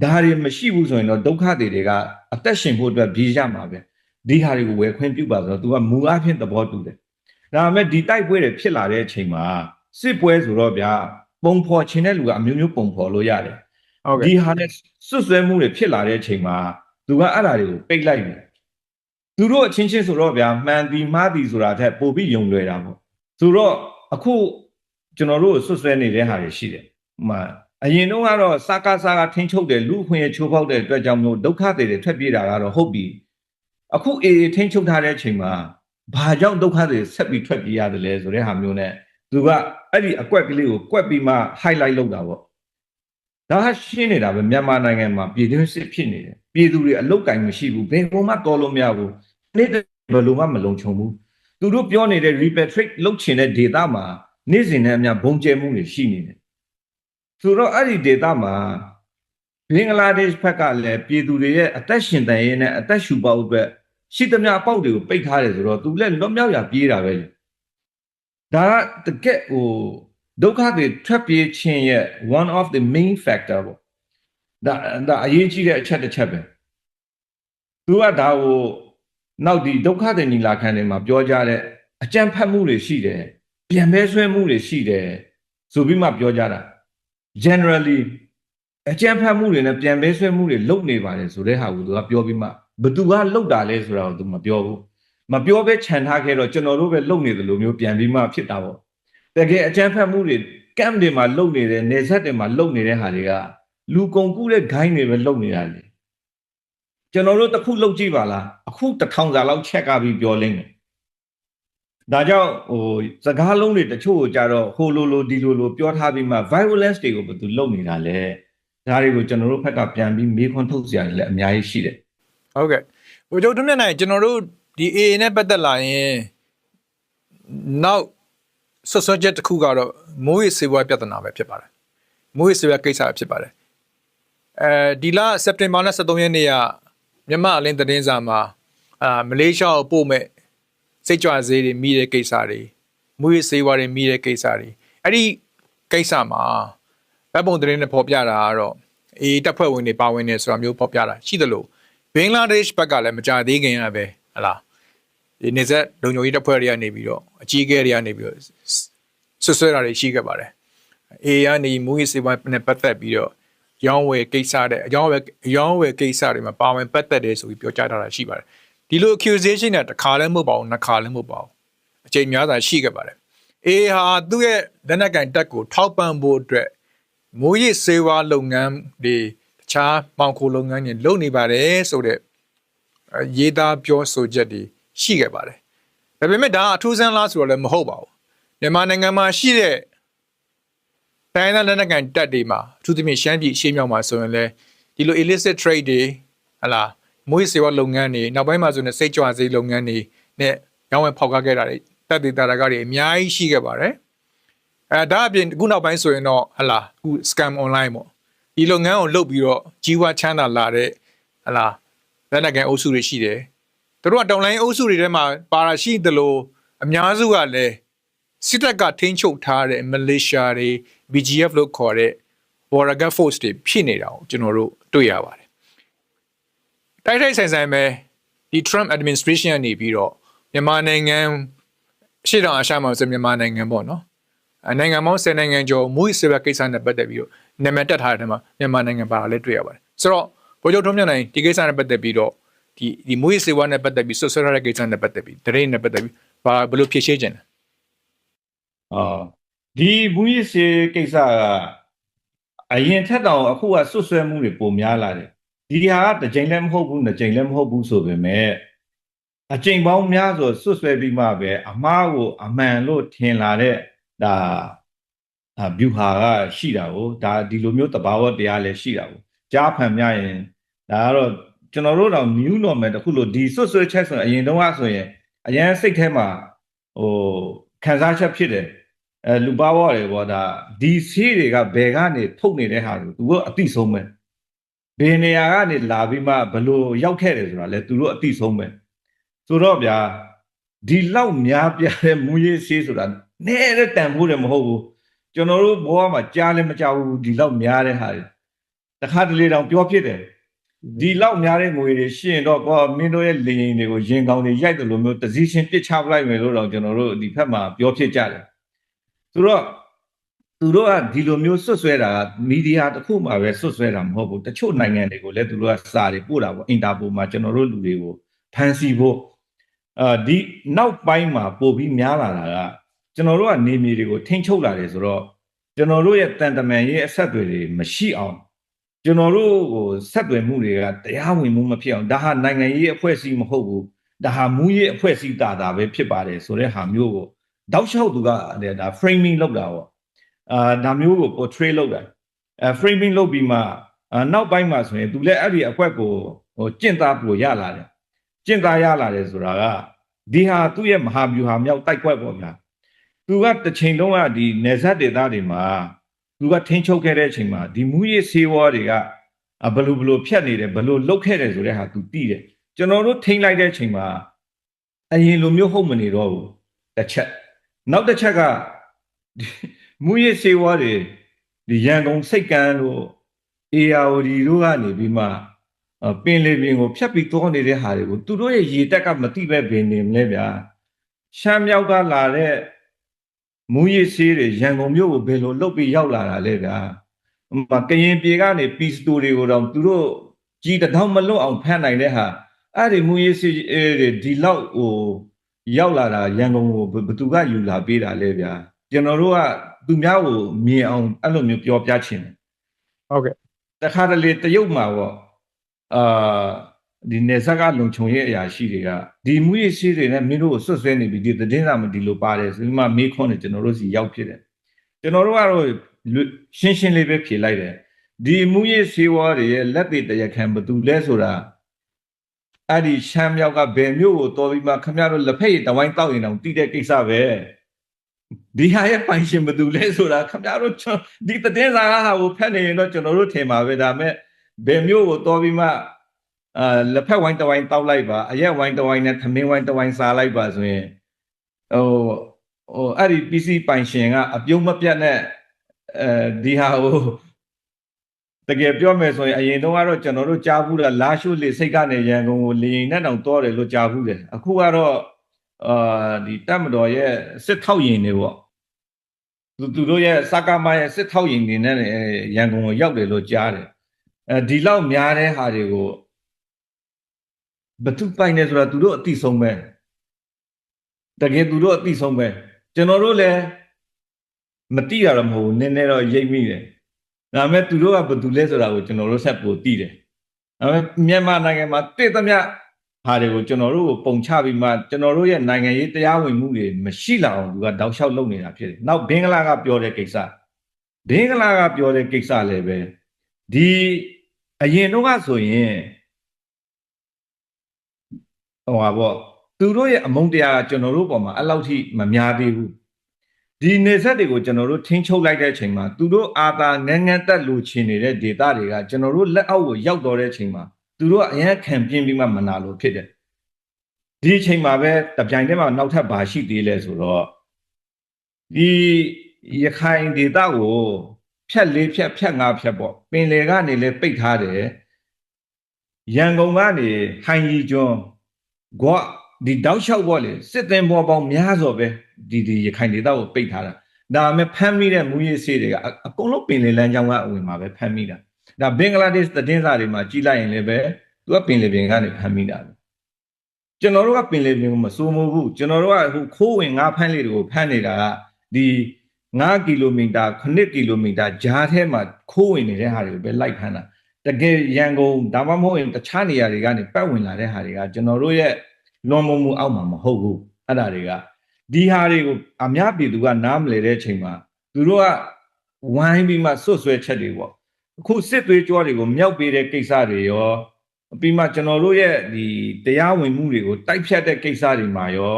ဒါတွေမရှိဘူးဆိုရင်တော့ဒုက္ခတွေကအသက်ရှင်ဖို့အတွက်ပြေးရမှာပဲဒီဟာတွေကိုဝယ်ခွင့်ပြုပါဆိုတော့ तू ကမူအဖြစ်သဘောတူတယ် ဒါပေမဲ့ဒီတိုက်ပွဲတွေဖြစ်လာတဲ့အချိန်မှာစစ်ပွဲဆိုတော့ဗျာပုံဖော်ခြင်းတဲ့လူကအမျိုးမျိုးပုံဖော်လို့ရတယ် ဟုတ်ကဲ့ ဒီဟာနဲ့စွတ်စွဲမှုတွေဖြစ်လာတဲ့အချိန်မှာသူကအဲ့ဒါတွေကိုပိတ်လိုက်ပြီသူတို့အချင်းချင်းဆိုတော့ဗျာမှန်သည်မှားသည်ဆိုတာထက်ပိုပြီးယုံလွယ်တာပေါ့ဆိုတော့အခုကျွန်တော်တို့စွတ်စွဲနေတဲ့ဟာတွေရှိတယ်အရင်တော့ကတော့စကားထိန်းချုပ်တယ်လူအခွင့်အရေးချိုးဖောက်တဲ့အတွက်ကြောင့်မျိုးဒုက္ခတွေထွက်ပြေးတာကတော့ဟုတ်ပြီအခုအေးထိန်းချုပ်ထားတဲ့အချိန်မှာဘာကြောင့်ဒုက္ခတွေဆက်ပြီးထွက်ပြေးရတယ်လဲဆိုတဲ့ဟာမျိုးနဲ့သူကအဲ့ဒီအကွက်ကလေးကိုကွက်ပြီးမှ highlight လုပ်တာပေါ့ဒါကရှင်းနေတာပဲမြန်မာနိုင်ငံမှာပြည်တွင်းစစ်ဖြစ်နေတယ်ပြည်သူတွေအလုတ်ကင်မရှိဘူးဘယ်ဘုံမှတော်လို့မရဘူးနေ့ဘယ်လိုမှမလုံခြုံဘူးသူတို့ပြောနေတဲ့ repatriate လုပ်ချင်တဲ့ data မှာနေ့စဉ်နဲ့အများဘုံကျဲမှုတွေရှိနေတယ်ဆိုတော့အဲ့ဒီ data မှာဘင်္ဂလားဒေ့ရှ်ဘက်ကလည်းပြည်သူတွေရဲ့အသက်ရှင်တန်ရေးနဲ့အသက်ရှူပေါက်အတွက်ရှိသမျှအပေါက်တွေကိုပိတ်ထားတယ်ဆိုတော့သူလည်းလွတ်မြောက်ရပြေးတာပဲဒါကတကယ်ဟိုဒုက္ခတွေထွက်ပြေးခြင်းရဲ့ one of the main factor ပေါ့ဒါအရေးကြီးတဲ့အချက်တစ်ချက်ပဲသူကဒါကိုနောက်ဒီဒုက္ခတွေညီလာခံတွေမှာပြောကြတဲ့အကြံဖတ်မှုတွေရှိတယ်ပြန်မဲဆွဲမှုတွေရှိတယ်ဆိုပြီးမှပြောကြတာ generally အကြံဖတ်မှုတွေနဲ့ပြန်မဲဆွဲမှုတွေလုပ်နေပါတယ်ဆိုတဲ့ဟာကိုသူကပြောပြီးမှဘသူကလုပ်တာလဲဆိုတာကိုသူမပြောဘူးမပြောဘဲခြံထားခဲ့တော့ကျွန်တော်တို့ပဲလုပ်နေတယ်လို့မျိုးပြန်ပြီးမှဖြစ်တာပေါ့တကယ်အကြမ်းဖက်မှုတွေကမ်တွေမှာလုပ်နေတဲ့နေဆက်တွေမှာလုပ်နေတဲ့ဟာတွေကလူကုန်ကူးတဲ့ဂိုင်းတွေပဲလုပ်နေတာလေကျွန်တော်တို့တစ်ခုလုပ်ကြည့်ပါလားအခု1000စာလောက်ချက်ကပြီးပြောလိမ့်မယ်ဒါကြောင့်ဟိုစကားလုံးတွေတချို့ကိုကြတော့ဟိုလိုဒီလိုပြောထားပြီးမှ violence တွေကိုဘယ်သူလုပ်နေတာလဲဒါတွေကိုကျွန်တော်တို့ဘက်ကပြန်ပြီးမေးခွန်းထုတ်စရာလည်းအများကြီးရှိတယ်ဟုတ်ကဲ့ဟိုတို့တမျက်နိုင်ကျွန်တော်တို့ဒီ AA နဲ့ပတ်သက်လာရင်နောက်ဆွဆွချက်တစ်ခုကတော့မိုးရေစေဝါပြဿနာပဲဖြစ်ပါတယ်မိုးရေစေဝါကိစ္စဖြစ်ပါတယ်ဒီလစက်တင်ဘာလ23ရက်နေ့ကမြန်မာအလင်းသတင်းစာမှာမလေးရှားကိုပို့မဲ့စိတ်ကြွဆေးတွေမိတဲ့ကိစ္စတွေမိုးရေစေဝါတွေမိတဲ့ကိစ္စတွေအဲ့ဒီကိစ္စမှာဗတ်ပုံသတင်းနဲ့ဖော်ပြတာကတော့အေးတပ်ဖွဲ့ဝင်တွေပါဝင်နေဆိုတာမျိုးဖော်ပြတာရှိသလိုဘင်္ဂလားဒေ့ရှ်ဘက်ကလည်းမကြသေးခင်ရပဲဟလားဒီနေဆက်လုံခြုံရေးတပ်ဖွဲ့တွေကနေပြီးတော့အကြီးအကဲတွေကနေပြီးတော့ဆွဆွဲတာတွေရှိခဲ့ပါတယ်အေးကနေမူရေးစေဝါနဲ့ပတ်သက်ပြီးတော့ရောင်းဝယ်ကိစ္စတဲ့အရောင်းဝယ်ကိစ္စတွေမှာပါဝင်ပတ်သက်တယ်ဆိုပြီးပြောကြားထားတာရှိပါတယ်ဒီလို accusation နဲ့တစ်ခါလည်းမဟုတ်ပါဘူးနှစ်ခါလည်းမဟုတ်ပါဘူးအချိန်များစွာရှိခဲ့ပါတယ်အေးဟာသူ့ရဲ့လက်နက်ကင်တပ်ကိုထောက်ပံ့ဖို့အတွက်မိုးရေစေဝါလုပ်ငန်းတွေတခြားပေါင်ခိုလုပ်ငန်းတွေလုပ်နေပါတယ်ဆိုတဲ့ရေးသားပြောဆိုချက်တွေရှိခဲ့ပါတယ်ဒါပေမဲ့ဒါအထူးဆန်းလားဆိုတော့လည်းမဟုတ်ပါဘူးမြန်မာနိုင်ငံမှာရှိတဲ့တိုင်းဒေသလက်နက်ကိုင်တပ်တွေမှာအထူးသဖြင့်ရှမ်းပြည်ရှေ့မြောက်မှာဆိုရင်လည်းဒီလို illicit trade တွေဟလာမွေးစေဝါလုပ်ငန်းတွေနောက်ပိုင်းမှာဆိုရင်စိတ်ကြွဆေးလုပ်ငန်းတွေနဲ့ရောင်းဝယ်ဖောက်ကားခဲ့တာတွေတပ်တွေတာရကတွေအများကြီးရှိခဲ့ပါတယ်ဒါအပြင်အခုနောက်ပိုင်းဆိုရင်တော့ဟလာအခု scam online ပေါ့ဒီလုပ်ငန်းကိုလုပ်ပြီးတော့ကြီးဝါချမ်းသာလာတဲ့ဟလာလက်နက်ကိုင်အုပ်စုတွေရှိတယ်သူတို့ကတောင်လိုင်းအုပ်စုတွေထဲမှာပါရာရှိသလိုအများစုကလည်းစစ်တပ်ကထိန်းချုပ်ထားတဲ့မလေးရှားတွေ BGF လို့ခေါ်တဲ့ Border Guard Force တွေဖြစ်နေတာကိုကျွန်တော်တို့တွေ့ရပါတယ်တိုက်ဆိုင်ပဲဒီ Trump administration ကနေပြီးတော့မြန်မာနိုင်ငံရှေ့တောင်အာရှမှာဆိုမြန်မာနိုင်ငံပေါ့နော်နိုင်ငံပေါင်း10နိုင်ငံကျော်မူးယစ်ဆေးဝါးကိစ္စနဲ့ပတ်သက်ပြီးတော့နာမည်တက်ထားတဲ့ထဲမှာမြန်မာနိုင်ငံပါလည်းတွေ့ရပါတယ်ဆိုတော့ဗိုလ်ချုပ်ထွန်းမြတ်နိုင်ဒီကိစ္စနဲ့ပတ်သက်ပြီးတော့ဒီမူးယစ်ဆေးဝါးနဲ့ပတ်သက်ပြီးဆွဆွရတဲ့ကိစ္စနဲ့ပတ်သက်ပြီးတရင်နဲ့ပတ်သက်ပြီးဘယ်လိုဖြေရှင်းကြလဲဒီမူးယစ်ဆေးကိစ္စကအရင်ထက်တောင်အခုကဆွဆွဲမှုတွေပိုများလာတယ်ဒီဟာကတစ်ချိန်လည်းမဟုတ်ဘူးနှစ်ချိန်လည်းမဟုတ်ဘူးဆိုပေမဲ့အချိန်ပေါင်းများစွာဆွဆွဲပြီးမှပဲအမှားကိုအမှန်လို့ထင်လာတဲ့ဒါဗျူဟာကရှိတာကိုဒါဒီလိုမျိုးတဘာဝတရားလည်းရှိတာကိုကြားဖန်မြရင်ဒါကတော့ကျွန်တော်တို့တော့ new normal တခုလို့ဒီဆွဆွဲချက်ဆိုရင်အရင်တုန်းကဆိုရင်အရင်စိတ်ထဲမှာဟိုခံစားချက်ဖြစ်တယ်လူပါဝတယ်ပေါ့ဒါဒီဆေးတွေကဘယ်ကနေထုတ်နေတဲ့ဟာကိုသူတို့အသိဆုံးပဲဘယ်နေရာကနေလာပြီးမှဘလို့ရောက်ခဲ့တယ်ဆိုတာလဲသူတို့အသိဆုံးပဲဆိုတော့ဗျာဒီလောက်များပြတဲ့မူရေးဆေးဆိုတာနဲတဲ့တန်ဖိုးတယ်မဟုတ်ဘူးကျွန်တော်တို့ဘဝမှာကြားလည်းမကြားဘူးဒီလောက်များတဲ့ဟာတွေတခါတလေတောင်ပြောဖြစ်တယ် ဒီလောက်များတဲ့ငွေတွေရှိရင်တော့ကောမင်းတို့ရဲ့လင်ရင်တွေကိုရင်ကောင်းတွေရိုက်တယ်လို့မျိုးတစည်းချင်းပစ်ချပလိုက်မယ်လို့တော့ကျွန်တော်တို့ဒီဖက်မှာပြောဖြစ်ကြတယ်ဆိုတော့သူတို့ကဒီလိုမျိုးဆွတ်ဆွဲတာကမီဒီယာတစ်ခုမှပဲဆွတ်ဆွဲတာမဟုတ်ဘူးတချို့နိုင်ငံတွေကိုလည်းသူတို့ကစာတွေပို့တာပေါ့အင်တာပိုမှာကျွန်တော်တို့လူတွေကိုဖန်ဆီးဖို့ဒီနောက်ပိုင်းမှာပို့ပြီးများလာတာကကျွန်တော်တို့ကနေမြေတွေကိုထိန်းချုပ်လာတယ်ဆိုတော့ကျွန်တော်တို့ရဲ့တန်တမန်ရေးအဆက်အသွယ်တွေမရှိအောင်ကျွန်တော်တို့ကိုဆက်သွယ်မှုတွေကတရားဝင်မှုမဖြစ်အောင်ဒါဟာနိုင်ငံရေးအဖွဲ့အစည်းမဟုတ်ဘူးဒါဟာမူရေးအဖွဲ့အစည်းတာပဲဖြစ်ပါတယ်ဆိုတဲ့ဟာမျိုးကိုတောက်လျှောက်သူကဒါ framing လုပ်တာပေါ့ဒါမျိုးကို portray လုပ်တာframing လုပ်ပြီးမှနောက်ပိုင်းမှာဆိုရင်သူလည်းအဲ့ဒီအကွက်ကိုကျင့်သားဖို့ရလာတယ်ကျင့်သားရလာတယ်ဆိုတာကဒီဟာသူ့ရဲ့မဟာဗျူဟာမြောက်တိုက်ကွက်ပေါ့ဗျာသူကတစ်ချိန်လုံးကဒီနယ်စပ်ဒေသတွေမှာသူကထိန်းချုပ်ခဲ့တဲ့အချိန်မှာဒီမူရေးဆေးဝါးတွေကဘလို့ဖြတ်နေတယ်ဘလို့လုတ်ခဲ့တယ်ဆိုတဲ့ဟာသူသိတယ်ကျွန်တော်တို့ထိန်းလိုက်တဲ့အချိန်မှာအရင်လိုမျိုးဟုတ်မနေတော့ဘူးတစ်ချက်နောက်တစ်ချက်ကမူရေးဆေးဝါးတွေဒီရန်ကုန်စိတ်ကမ်းတို့ ARD တို့ကနေပြီးမှပင်လေပင်ကိုဖြတ်ပြီးသွားနေတဲ့ဟာတွေကိုသူတို့ရဲ့ရေတက်ကမတိပဲပင်နေမလဲဗျာရှမ်းမြောက်ကလာတဲ့မူရည်ဆေးတွေရန်ကုန်မြို့ကိုဘယ်လိုလုတ်ပြီးရောက်လာတာလဲဗျာကရင်ပြည်ကနေပီစတိုတွေကိုတော့သူတို့ကြီးတောင်မလွတ်အောင်ဖမ်းနိုင်တဲ့ဟာအဲ့ဒီမူရည်ဆေးတွေဒီလောက်ရောက်လာတာရန်ကုန်ကိုဘသူကယူလာပေးတာလဲဗျာကျွန်တော်တို့ကသူများကိုမြင်အောင်အဲ့လိုမျိုးပြောပြချင်တယ်ဟုတ်ကဲ့တခါတလေတရုတ်မှာပေါ့ဒီနေဆက်ကလုံခြုံရေးအရာရှိတွေကဒီမူရည်ရှိတွေနဲ့မင်းတို့ကိုဆွတ်ဆွဲနေပြီဒီသတင်းစာမဒီလိုပါတယ်ဆိုပြီးမှမေးခွန်းနဲ့ကျွန်တော်တို့စီရောက်ဖြစ်တယ်ကျွန်တော်တို့ကတော့ရှင်းရှင်းလေးပဲဖြေလိုက်တယ်ဒီမူရည်ရှိဝါတွေရဲ့လက်တွေတရခံဘသူလဲဆိုတာအဲ့ဒီရှမ်းမြောက်ကဘယ်မျိုးကိုတော်ပြီးမှခမရတို့လက်ဖက်ရည်တဝိုင်းတောက်ရင်တောင်တီးတဲ့ကိစ္စပဲဒီဟာရဲ့ပိုင်ရှင်ဘသူလဲဆိုတာခမရတို့ဒီသတင်းစာကဟာကိုဖတ်နေရင်တော့ကျွန်တော်တို့ထင်ပါပဲဒါမဲ့ဘယ်မျိုးကိုတော်ပြီးမှလက်ဖက်ဝိုင်းတဝိုင်းတောက်လိုက်ပါအရက်ဝိုင်းတဝိုင်းနဲ့သမင်းဝိုင်းတဝိုင်းစားလိုက်ပါဆိုရင်အဲ့ဒီ PC ပိုင်ရှင်ကအပြုံးမပြတ်နဲ့ဒီဟာကိုတကယ်ပြောမယ်ဆိုရင်အရင်တုန်းကတော့ကျွန်တော်တို့ကြားဘူးလားလာရှိုးလေစိတ်ကနေရန်ကုန်ကိုလေရင်နဲ့တောင်တောတယ်လို့ကြားဘူးတယ်အခုကတော့ဒီတပ်မတော်ရဲ့စစ်ထောက်ရင်တွေပေါ့သူတို့ရဲ့စကားမရဲ့စစ်ထောက်ရင်တွေနဲ့ရန်ကုန်ကိုရောက်တယ်လို့ကြားတယ်ဒီလောက်များတဲ့ဟာတွေကိုဘသူပိုင်နေဆိုတာသူတို့အတိဆုံးပဲတကယ်သူတို့အတိဆုံးပဲကျွန်တော်တို့လည်းမတိရတော့မဟုတ်ဘူးနည်းနည်းတော့ရိပ်မိတယ်ဒါပေမဲ့သူတို့ကဘသူလဲဆိုတာကိုကျွန်တော်တို့ဆက်ပို့သိတယ်ဒါပေမဲ့မြန်မာနိုင်ငံမှာတည်သမျှဟာတွေကိုကျွန်တော်တို့ကိုပုံချပြီးမှကျွန်တော်တို့ရဲ့နိုင်ငံရေးတရားဝင်မှုတွေမရှိလာအောင်သူကတောက်လျှောက်လုပ်နေတာဖြစ်တယ်နောက်ဘင်္ဂလားကပြောတဲ့ကိစ္စဘင်္ဂလားကပြောတဲ့ကိစ္စလည်းပဲဒီအရင်တော့ကဆိုရင်ဟိုပါပေါ့သူတို့ရဲ့အမုန်းတရားကကျွန်တော်တို့ပေါ်မှာအဲ့လောက်ထိမများသေးဘူးဒီနေဆက်တွေကိုကျွန်တော်တို့ထင်းချုပ်လိုက်တဲ့အချိန်မှာသူတို့အာသာငန်းငန်းတက်လို့ချင်နေတဲ့ဒေတာတွေကကျွန်တော်တို့လက်အောက်ကိုရောက်တော့တဲ့အချိန်မှာသူတို့ကအရင်ခံပြင်းပြီးမှမနာလို့ဖြစ်တယ်ဒီအချိန်မှာပဲတပြိုင်တည်းမှာနောက်ထပ်ဘာရှိသေးလဲဆိုတော့ဒီရခိုင်ဒေတာကိုဖြတ်လေးဖြတ်ငါးဖြတ်ပေါ့ပင်လေကနေလဲပိတ်ထားတယ်ရန်ကုန်ကနေဟိုင်ကြီးကျွန်းကွာဒီတောက်လျှောက်ပေါ့လေစစ်သင်ပေါ်ပေါင်းများစွာပဲဒီရခိုင်ဒေသကိုပိတ်ထားတာဒါပေမဲ့ဖမ်းမိတဲ့မူရည်ဆေးတွေကအကုန်လုံးပင်လေလမ်းကြောင်းကအဝင်မှာပဲဖမ်းမိတာဒါဘင်္ဂလားဒေ့ရှ်သတင်းစာတွေမှာကြီးလိုက်ရင်လည်းပဲသူကပင်လေပင်ကနေဖမ်းမိတာကျွန်တော်တို့ကပင်လေပင်ကိုမစိုးမိုးဘူးကျွန်တော်တို့ကဟိုခိုးဝင်ငါးဖမ်းလေးတွေကိုဖမ်းနေတာကဒီ9 ကီလိုမီတာ9 ကီလိုမီတာကြားထဲမှာခိုးဝင်နေတဲ့ဟာတွေကိုပဲလိုက်ဖမ်းတာတကယ်ရန်ကုန်ဒါမှမဟုတ်ရင်တခြားနေရာတွေကနေပတ်ဝင်လာတဲ့ဟာတွေကကျွန်တော်တို့ရဲ့လွန်မုံမှုအောက်မှာမဟုတ်ဘူးအဲ့ဒါတွေကဒီဟာတွေကိုအများပြည်သူကနားမလည်တဲ့အချိန်မှာသူတို့ကဝိုင်းပြီးမှဆွတ်ဆွဲချက်တွေပေါ့အခုစစ်သွေးကြောတွေကိုမြောက်ပေးတဲ့ကိစ္စတွေရောပြီးမှကျွန်တော်တို့ရဲ့ဒီတရားဝင်မှုတွေကိုတိုက်ဖြတ်တဲ့ကိစ္စတွေမှာရော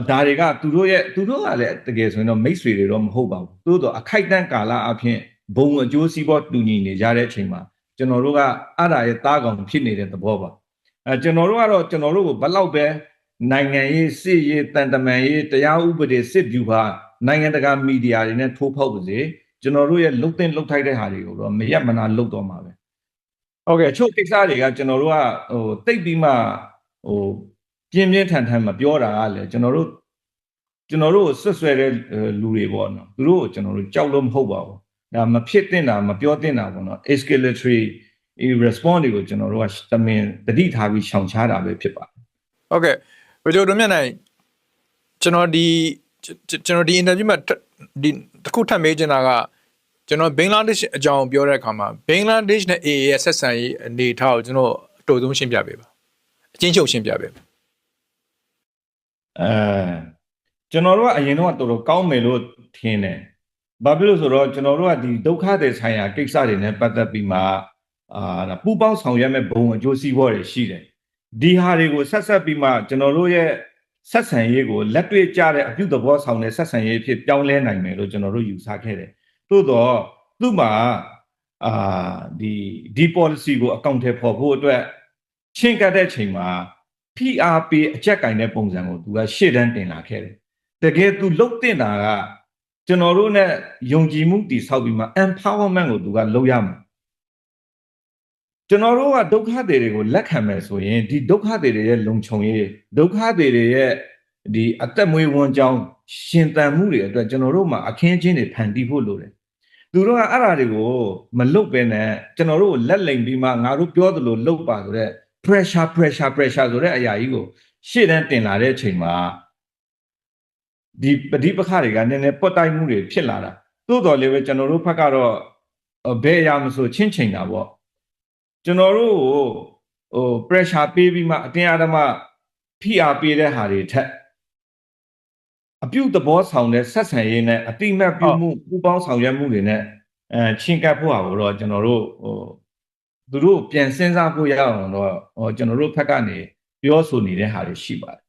ဒါတွေကသူတို့ကလည်းတကယ်ဆိုရင်တော့မိတ်ဆွေတွေတော့မဟုတ်ပါဘူးသို့တော့အခိုက်အတန့်ကာလအဖြစ်ဘုံအကျိုးစီးပွားတူညီနေကြတဲ့အချိန်မှာကျွန်တော်တို့ကအဲ့ဒါရဲ့သားကောင်ဖြစ်နေတဲ့သဘောပါကျွန်တော်တို့ကတော့ကျွန်တော်တို့ကိုဘလောက်ပဲနိုင်ငံရေးစစ်ရေးတန်တမန်ရေးတရားဥပဒေစစ်ဗျူဟာနိုင်ငံတကာမီဒီယာတွေနဲ့ထိုးဖောက်ပါစေကျွန်တော်တို့ရဲ့လှုပ်တင်လှုပ်ထိုက်တဲ့ဟာတွေကိုတော့မရက်မနာလှုပ်တော့မှာပဲ ဟုတ်ကဲ့ တချို့ကိစ္စတွေကကျွန်တော်တို့ကတိတ်ပြီးမှပြင်းပြင်းထန်ထန်မပြောတာကလည်းကျွန်တော်တို့ဆွဆွဲတဲ့လူတွေပေါ့နော်သူတို့ကိုကျွန်တော်တို့ကြောက်လို့မဟုတ်ပါဘူးဒါမဖြစ်သင့်တာမပြောသင့်တာပေါ့နော် escalatory response တွေကိုကျွန်တော်တို့ကတမင်တတိထားပြီးရှောင်ရှားတာပဲဖြစ်ပါတယ်ဟုတ်ကဲ့ဘယ်လိုတို့မြတ်နိုင်ကျွန်တော်ဒီ interview မှာဒီတစ်ခုထပ်မေးချင်တာကကျွန်တော်ဘင်္ဂလားဒေ့ရှ်အကြောင်းပြောတဲ့အခါမှာဘင်္ဂလားဒေ့ရှ်နဲ့ AA ရဲ့ဆက်ဆံရေးအနေထားကိုကျွန်တော်အတူဆုံးရှင်းပြပေးပါအချင်းချုပ်ရှင်းပြပေးပါကျွန်တော်တို့ကအရင်တော့တော်တော်ကောင်းမယ်လို့ထင်တယ်ဘာဖြစ်လို့ဆိုတော့ကျွန်တော်တို့ကဒီဒုက္ခတွေဆိုင်ရာကိစ္စတွေနဲ့ပတ်သက်ပြီးမှဒါပူပေါင်းဆောင်ရွက်မဲ့ဘုံအကျိုးစီးပွားတွေရှိတယ်ဒီဟာတွေကိုဆက်ပြီးမှကျွန်တော်တို့ရဲ့ဆက်ဆံရေးကိုလက်တွေ့ကျတဲ့အပြုသဘောဆောင်တဲ့ဆက်ဆံရေးဖြစ်ပြောင်းလဲနိုင်မယ်လို့ကျွန်တော်တို့ယူဆခဲ့တယ်သို့တော့သူ့မှာဒီ policy ကိုအကောင့်ထဲပေါ်ဖို့အတွက်ရှင်းကပ်တဲ့ချိန်မှာ PRP အကြက်ကင်တဲ့ပုံစံကိုသူကရှေ့တန်းတင်လာခဲ့တယ်တကယ်သူလုတ်တင်တာကကျွန်တော်တို့နဲ့ယုံကြည်မှုတည်ဆောက်ပြီးမှ empowerment ကိုသူကလုပ်ရမှာကျွန်တော်တို့ကဒုက္ခတွေကိုလက်ခံမယ်ဆိုရင်ဒီဒုက္ခတွေရဲ့လုံခြုံရေးဒုက္ခတွေရဲ့ဒီအသက်မွေးဝမ်းကြောင်းရှင်သန်မှုတွေအတွက်ကျွန်တော်တို့မှာအခင်းအကျင်းတွေဖန်တီးဖို့လိုတယ်သူတို့ကအဲ့ဒါတွေကိုမလုပ်ဘဲနဲ့ကျွန်တော်တို့လက်လိမ်ပြီးမှငါတို့ပြောသလိုလုပ်ပါဆိုတဲ့ pressure ဆိုတဲ့အရာကြီးကိုရှေ့တန်းတင်လာတဲ့အချိန်မှာဒီပဋိပက္ခတွေကနည်းနည်းပွတ်တိုက်မှုတွေဖြစ်လာတာသို့တော်လည်းပဲကျွန်တော်တို့ဘက်ကတော့ဘယ်အရာမဆိုချင်းချိန်တာပေါ့ကျွန်တော်တို့ကိုpressure ပေးပြီးမှအတင်းအဓမ္မဖိအားပေးတဲ့ဟာတွေထက်အပြုသဘောဆောင်တဲ့ဆက်ဆံရေးနဲ့အတိမတ်ပြုမှုပူပေါင်းဆောင်ရွက်မှုတွေနဲ့ချင်းကပ်ဖို့ဟာကိုတော့ကျွန်တော်တို့သူတို့ပြန်စဉ်းစားဖို့ရအောင်တော့ကျွန်တော်တို့ဘက်ကနေပြောဆိုနေတဲ့ဟာတွေရှိပါတယ်